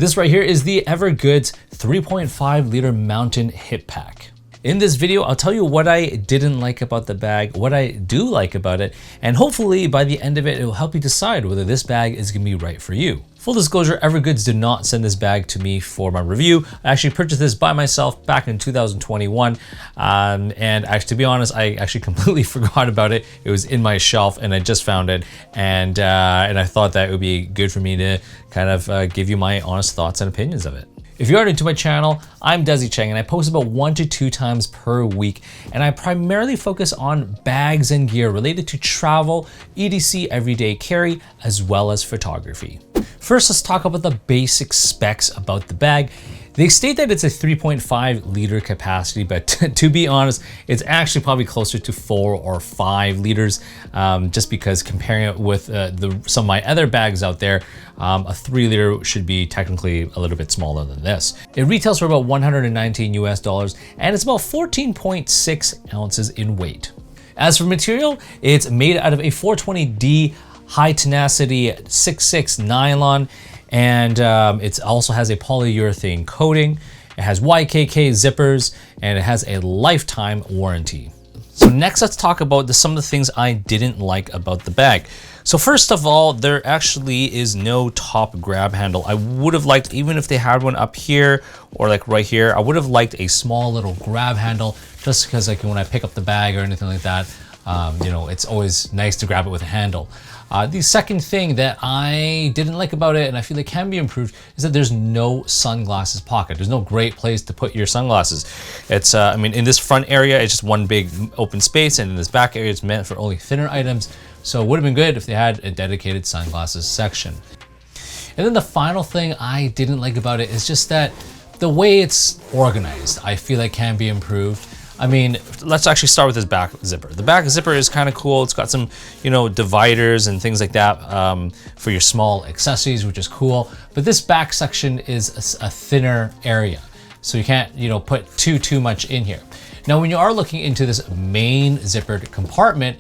This right here is the Evergoods 3.5 liter Mountain Hip Pack. In this video, I'll tell you what I didn't like about the bag, what I do like about it, and hopefully by the end of it, it will help you decide whether this bag is gonna be right for you. Full disclosure, Evergoods did not send this bag to me for my review. I actually purchased this by myself back in 2021. And actually, to be honest, I actually completely forgot about it. It was in my shelf and I just found it. And I thought that it would be good for me to kind of give you my honest thoughts and opinions of it. If you're new to my channel, I'm Desy Cheng and I post about 1 to 2 times per week, and I primarily focus on bags and gear related to travel, EDC everyday carry, as well as photography. First, let's talk about the basic specs about the bag. They state that it's a 3.5 liter capacity, but to be honest, it's actually probably closer to 4 or 5 liters, just because comparing it with some of my other bags out there, a 3 liter should be technically a little bit smaller than this. It retails for about $119 US, and it's about 14.6 ounces in weight. As for material, it's made out of a 420D high tenacity 6/6 nylon, and it also has a polyurethane coating. It has YKK zippers, and it has a lifetime warranty. So next, let's talk about some of the things I didn't like about the bag. So first of all, there actually is no top grab handle. I would have liked, even if they had one up here or like right here, I would have liked a small little grab handle, just because like when I pick up the bag or anything like that, you know, it's always nice to grab it with a handle. The second thing that I didn't like about it, and I feel it can be improved, is that there's no sunglasses pocket. There's no great place to put your sunglasses. It's, I mean, in this front area, it's just one big open space, and in this back area, it's meant for only thinner items. So it would have been good if they had a dedicated sunglasses section. And then the final thing I didn't like about it is just that the way it's organized, I feel like can be improved. I mean, let's actually start with this back zipper. The back zipper is kind of cool. It's got some, you know, dividers and things like that for your small accessories, which is cool. But this back section is a thinner area, so you can't, you know, put too much in here. Now, when you are looking into this main zippered compartment,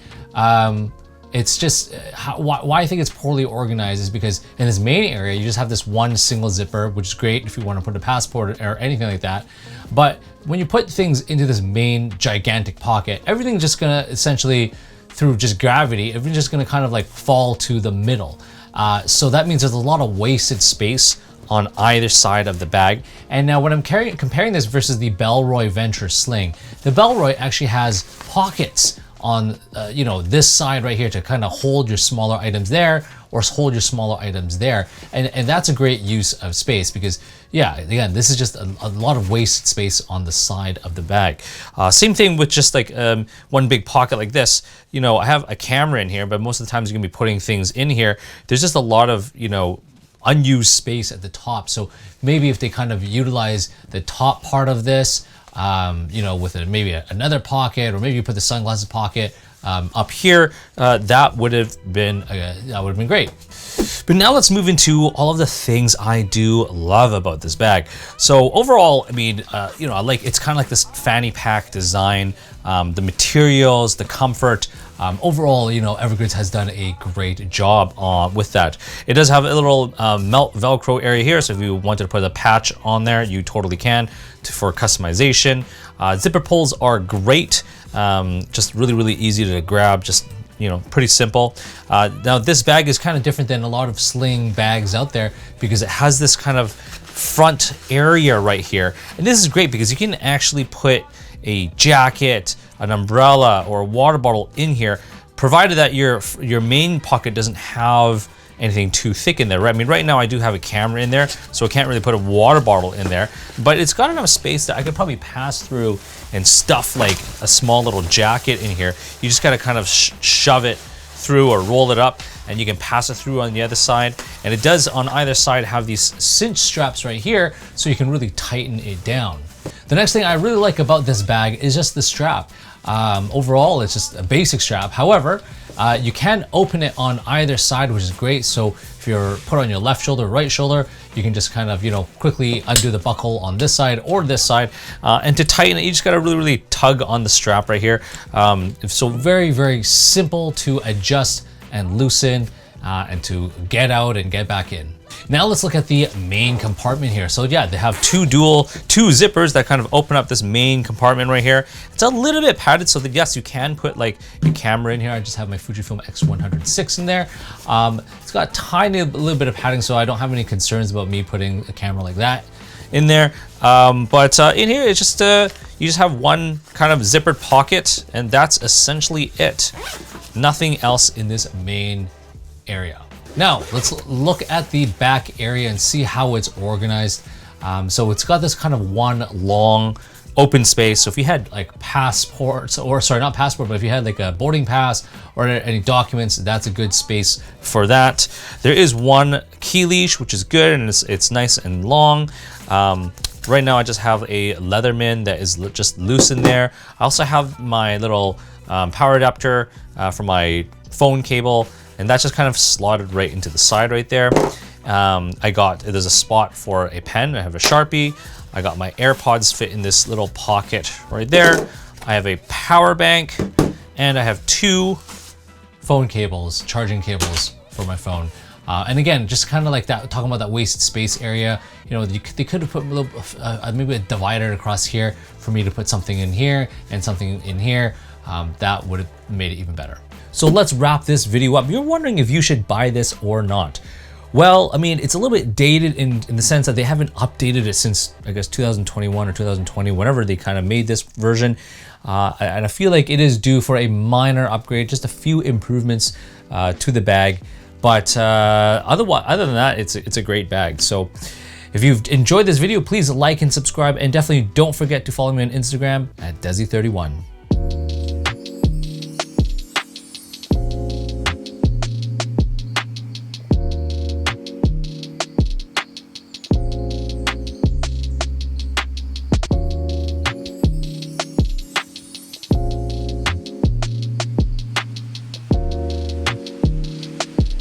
it's just why I think it's poorly organized is because in this main area, you just have this one single zipper, which is great if you want to put a passport or anything like that. But when you put things into this main gigantic pocket, everything's just gonna essentially, through just gravity, everything's just gonna kind of like fall to the middle. So that means there's a lot of wasted space on either side of the bag. And now when I'm comparing this versus the Bellroy Venture Sling, the Bellroy actually has pockets on you know, this side right here to kind of hold your smaller items there or hold your smaller items there, and that's a great use of space because, yeah, again, this is just a lot of wasted space on the side of the bag. Same thing with just like one big pocket like this. You know, I have a camera in here, but most of the times you're gonna be putting things in here. There's just a lot of, you know, unused space at the top. So maybe if they kind of utilize the top part of this, you know, with maybe another pocket, or maybe you put the sunglasses pocket up here, that would have been great. But now let's move into all of the things I do love about this bag. So overall, I mean, you know, it's kind of like this fanny pack design, the materials, the comfort. Overall, you know, Evergoods has done a great job with that. It does have a little melt Velcro area here, so if you wanted to put a patch on there, you totally can for customization. Zipper pulls are great, just really easy to grab, just, you know, pretty simple. Now this bag is kind of different than a lot of sling bags out there because it has this kind of front area right here. And this is great because you can actually put a jacket, an umbrella, or a water bottle in here, provided that your main pocket doesn't have anything too thick in there. Right? I mean, right now I do have a camera in there, so I can't really put a water bottle in there, but it's got enough space that I could probably pass through and stuff like a small little jacket in here. You just gotta kind of shove it through or roll it up, and you can pass it through on the other side. And it does on either side have these cinch straps right here, so you can really tighten it down. The next thing I really like about this bag is just the strap. Overall, it's just a basic strap. However, you can open it on either side, which is great. So if you're put on your left shoulder, right shoulder, you can just kind of, you know, quickly undo the buckle on this side or this side. And to tighten it, you just gotta really tug on the strap right here. So very simple to adjust and loosen and to get out and get back in. Now let's look at the main compartment here. So yeah, they have two zippers that kind of open up this main compartment right here. It's a little bit padded, so that yes, you can put like a camera in here. I just have my Fujifilm X106 in there. It's got a tiny little bit of padding, so I don't have any concerns about me putting a camera like that in there. But in here, it's just you just have one kind of zippered pocket, and that's essentially it. Nothing else in this main area. Now let's look at the back area and see how it's organized. So it's got this kind of one long open space. So if you had like passports, or sorry, not passport, but if you had like a boarding pass or any documents, that's a good space for that. There is one key leash, which is good, and it's nice and long. Right now I just have a Leatherman that is just loose in there. I also have my little power adapter for my phone cable, and that's just kind of slotted right into the side right there. There's a spot for a pen. I have a Sharpie. I got my AirPods fit in this little pocket right there. I have a power bank, and I have two phone cables, charging cables for my phone. And again, just kind of like that, talking about that waste space area. You know, they could have put a little, maybe a divider across here for me to put something in here and something in here. That would have made it even better. So let's wrap this video up. You're wondering if you should buy this or not. Well, I mean, it's a little bit dated in the sense that they haven't updated it since, I guess, 2021 or 2020, whenever they kind of made this version. And I feel like it is due for a minor upgrade, just a few improvements to the bag. But other than that, it's a great bag. So if you've enjoyed this video, please like and subscribe, and definitely don't forget to follow me on Instagram at Desy31.